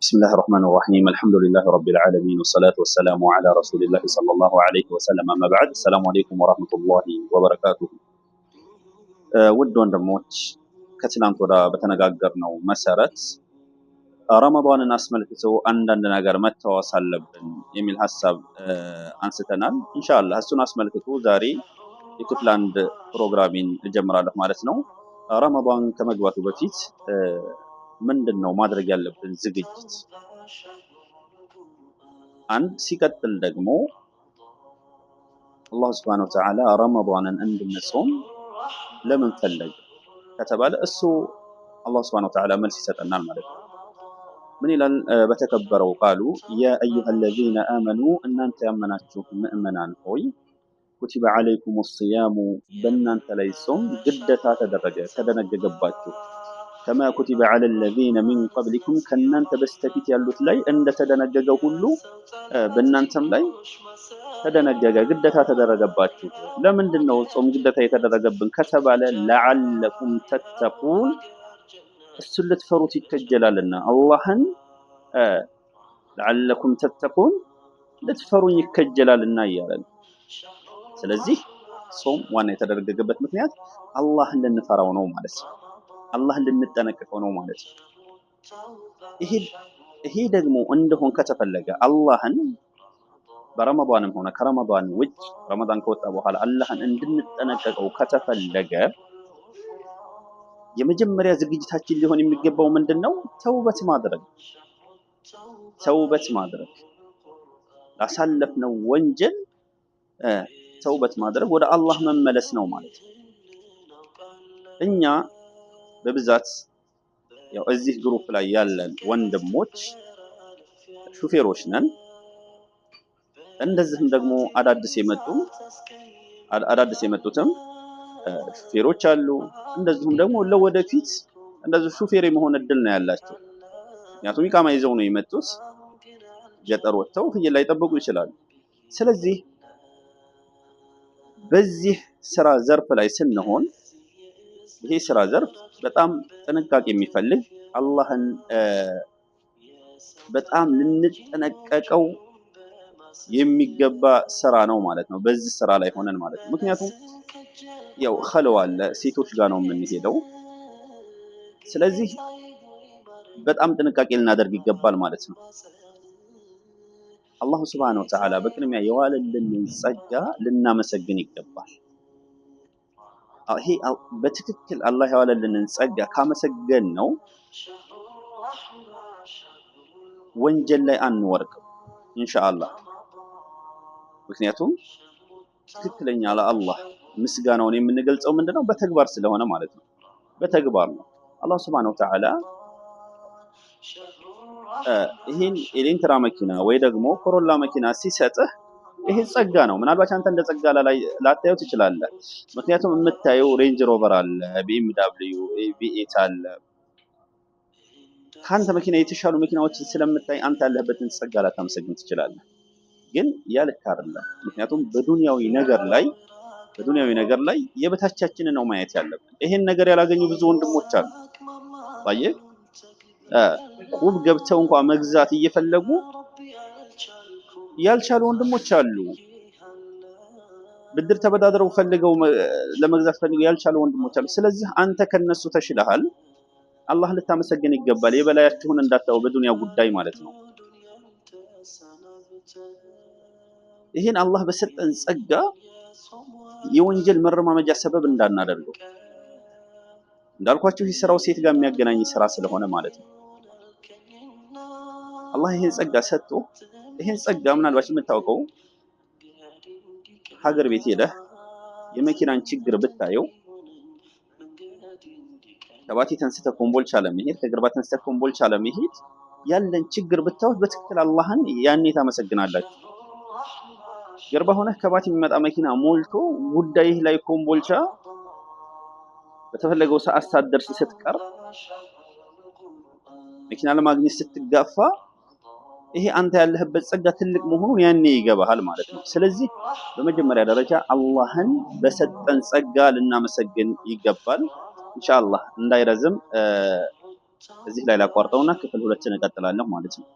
بسم الله الرحمن الرحيم الحمد لله رب العالمين والصلاة والسلام على رسول الله صلى الله عليه وسلم أما بعد السلام عليكم ورحمة الله وبركاته ውድ ወንድሞች ከትናንት ወዲያ በተነጋገርነው መሰረት ረመዳንን አስመልክቶ አንዳንድ ነገር መተዋወስ አለብን የሚል ሐሳብ አንስተናል ኢንሻአላህ እሱን አስመልክቶ ዛሬ የክፍል አንድ ፕሮግራሚን እጀምራለሁ ማለት ነው ረመዳን ከመግባቱ በፊት ምንድነው ማድረግ ያለብን ዝግጅት አንድ ሲቀጥል ደግሞ አላህ Subhanahu Wa Ta'ala ረመዳንን እንድንጾም ለምን ፈለገ ከተባለ እሱ አላህ Subhanahu Wa Ta'ala መልስ ይሰጠናል ማለት ነው ምን ይላል በተከበረው ቃሉ ያ አዩሃ الذين آمنوا እናንተ ያመናችሁ ምእመናን ሆይ كتب عليكم الصيام በእናንተ ላይ ጾም ግዴታ ተደነገገባችሁ كما كتب على الذين من قبلكم ከእናንተ በስተፊት ያሉት ላይ እንደተደነገገው ሁሉ በእናንተም ላይ ተደነገገ ግዴታ ተደረገባችሁ ለምንድነው ጾም ግዴታ የተደረገብን ከተባለ لعلكم تتقون እሱን ልትፈሩት ይከጀላልና አላህን لعلكم تتقون ልትፈሩኝ ይከጀላልና ይላል ስለዚህ ጾም ዋና የተደረገበት ምክንያት አላህን ልንፈራው ነው ማለት ነው አላህን ልንጠነቀቀው ነው ማለት ነው ይሄ ደግሞ እንደሆን ከተፈለገ አላህን በረመዳንም ሆነ ከረመዳን ውጭ ረመዳን ከወጣ በኋላ አላህን እንድንጠነቀቀው ከተፈለገ የመጀመሪያ ዝግጅታችን ሊሆን የሚገባው ምንድነው ተውበት ማድረግ ላሳለፍነው ወንጀል ተውበት ማድረግ ወደ አላህ መመለስ ነው ማለት ነው እኛ በብዛት ያው እዚህ ግሩፕ ላይ ያለን ወንድሞች ሹፌሮች ነን እንደዚህም ደግሞ አዳዲስ የመጡትም ሹፌሮች አሉ እንደዚህም ደግሞ ለወደፊት እንደዚህ ሹፌር የመሆን እድል ነው ያላቸው ምክንያቱም ኢቃማ ይዘው ነው የመጡት ገጠር ወጥተው ፍየል ላይ ጠብቁ ይችላሉ ስለዚህ በዚህ ስራ ዘርፍ ላይ ስንሆን ይሄ ስራ ዘርፍ በጣም ጥንቃቄ የሚፈልግ አላህን በጣም ልንጠነቀቀው የሚገባ ስራ ነው ማለት ነው በዚህ ስራ ላይ ሆነን ማለት ነው ምክንያቱም ያው ኸለዋ አለ ሴቶች ጋር ነው የምንሄደው ስለዚህ በጣም ጥንቃቄ ልናደርግ ይገባል ማለት ነው አላህ Subhanahu Wa Ta'ala በቅድሚያ የዋለልንን ጸጋ ልናመሰግን ይገባል ይሄ በትክክል አላህ የዋለልንን ጸጋ ካመሰገን ነው ወንጀል ላይ አንወርቅም ኢንሻአላህ ምክንያቱም ትክክለኛ ለአላህ ምስጋናውን የምንገልጸው ምንድነው በተግባር ስለሆነ ማለት ነው በተግባር ነው አላህ Subhanahu Wa Ta'ala ይሄን ኤሌንትራ መኪና ወይ ደግሞ ኮሮላ መኪና ሲሰጥህ ይሄ ጸጋ ነው ምናልባት አንተ እንደ ጸጋ ላይ ላታየው ትችላለህ ምክንያቱም የምታየው ሬንጅ ሮቨር አለ BMW V8 አለ ካንተ መኪና የተሻሉ መኪናዎችን ስለምታይ አንተ ያለህበትን ጸጋ ላታመሰግን ትችላለህ ግን ያልክ አይደለም ምክንያቱም በዱንያዊ ነገር ላይ የበታቻችንን ነው ማየት ያለብን ይሄን ነገር ያላገኙ ብዙ ወንድሞች አሉ ባየ ቁብ ገብተው እንኳን መግዛት እየፈለጉ ያልቻሉ ወንድሞች አሉ ብድር ተበዳድረው ፈልገው ለመግዛት ፈልገው ያልቻሉ ወንድሞች አሉ ስለዚህ አንተ ከነሱ ተሽለሃል አላህ ልታመሰግን ይገባል የበላያችሁን እንዳታው በዱንያ ጉዳይ ማለት ነው ይሄን አላህ በሰጠን ጸጋ የወንጀል መረማመጃ ሰበብ እንዳናደርገው እንዳልኳችሁ ይህ ስራው ሴት ጋር የሚያገናኝ ስራ ስለሆነ ማለት ነው አላህ ይሄን ጸጋ ሰጥቶ ይሄን ጸጋ ምናልባት የምታውቀው ሀገር ቤት ሄደህ የመኪናን ችግር ብታየው ከባቲ ተንስተ ኮምቦልቻ ለመሄድ ከግርባ ተንስተ ኮምቦልቻ ለመሄድ ያለን ችግር ብታውት በትክክል አላህን ያኔ ታመሰግናላችሁ ግርባ ሆነህ ከባቲ የሚመጣ መኪና ሞልቶ ጉዳይህ ላይ ኮምቦልቻ በተፈለገው ሰዓት ሳትደርስ ስትቀር መኪና ለማግኘት ስትጋፋ ይሄ አንተ ያለህበት ጸጋ ትልቅ መሆኑን ያኔ ይገባሃል ማለት ነው ስለዚህ በመጀመሪያ ደረጃ አላህን በሰጠን ጸጋ ልናመሰግን ይገባል ኢንሻአላህ እንዳይረዝም እዚህ ላይ ላቋርጠውና ክፍል ሁለትን እቀጥላለሁ ማለት ነው።